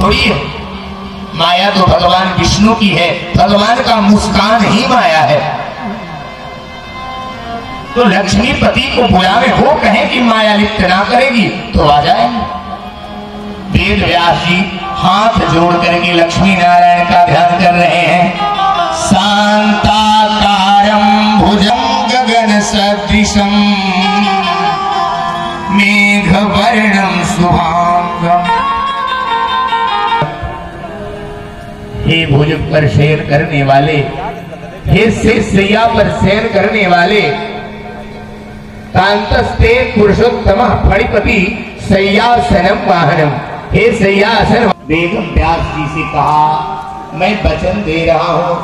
थोड़ी है, माया तो भगवान विष्णु की है, भगवान का मुस्कान ही माया है। तो लक्ष्मीपति को बुलावे, वो कहे कि माया लिप्त ना करेगी तो आ जाए। वेद व्यास जी हाथ जोड़ करके लक्ष्मी नारायण का ध्यान कर रहे हैं। शांताकारं भुजं गगन सदृशं मेघवर्णं शुभांगं। हे भुज पर शयन करने वाले, हे शैया पर शयन करने वाले, कांतस्ते पुरुषोत्तमः फणिपति शय्यासनं वाहनम। हे शय्यासन। बेगम व्यास जी से कहा, मैं वचन दे रहा हूं,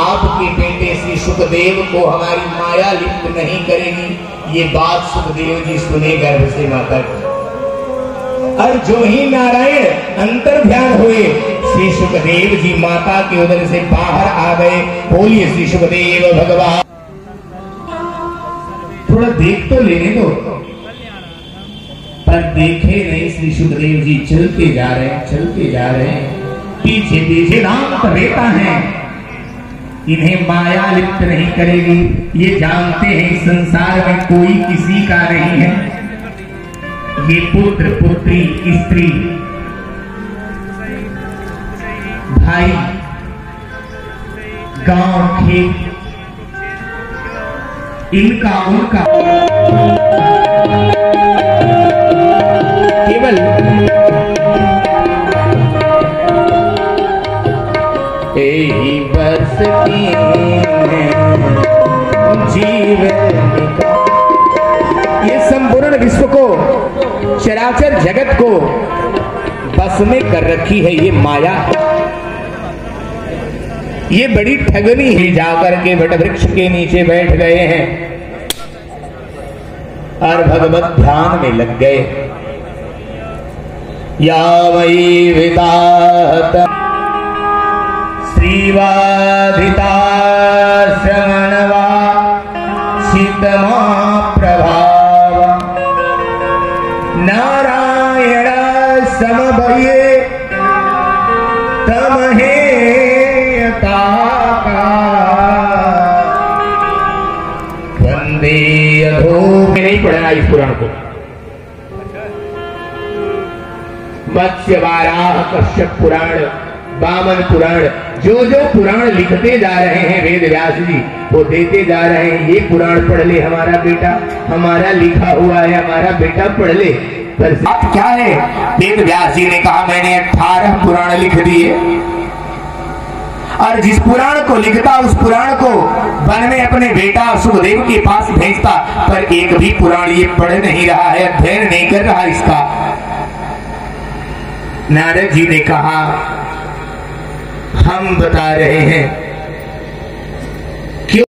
आपके बेटे श्री सुखदेव को हमारी माया लिप्त नहीं करेगी। ये बात सुखदेव जी सुने गर्भ से माता की। और जो ही नारायण अंतर ध्यान हुए, श्री सुखदेव जी माता के उदर से बाहर आ गए। बोलिए श्री सुखदेव भगवान। थोड़ा देख तो लेने दो, पर देखे नहीं। श्री सुखदेव जी चलते जा रहे हैं, चलते जा रहे हैं। पीछे पीछे राम रहता है, इन्हें माया लिप्त नहीं करेगी। ये जानते हैं संसार में कोई किसी का नहीं है। ये पुत्र पुत्री स्त्री भाई गांव खेत इनका उनका केवल यही बस जीवन। ये संपूर्ण विश्व को, चराचर जगत को बस में कर रखी है ये माया। ये बड़ी ठगनी है। जाकर के वट वृक्ष के नीचे बैठ गए हैं और भगवत ध्यान में लग गए। या वै विदात श्रीवाधिता श्रवणवा शीतमा प्रभाव नारायण समभये तमहे वंदे अधो। नहीं पढ़ना इस पुराण को। मत्स्य वाराह कश्यप पुराण, वामन पुराण, जो पुराण लिखते जा रहे हैं वेद व्यास जी, वो देते जा रहे हैं। ये पुराण पढ़ ले हमारा बेटा, हमारा लिखा हुआ है, हमारा बेटा पढ़ ले। पर बात क्या है? वेद व्यास जी ने कहा मैंने 18 पुराण लिख दिए, और जिस पुराण को लिखता उस पुराण को वन में अपने बेटा सुखदेव के पास भेजता, पर एक भी पुराण ये पढ़ नहीं रहा है, अध्ययन नहीं कर रहा इसका। नारद जी ने कहा हम बता रहे हैं।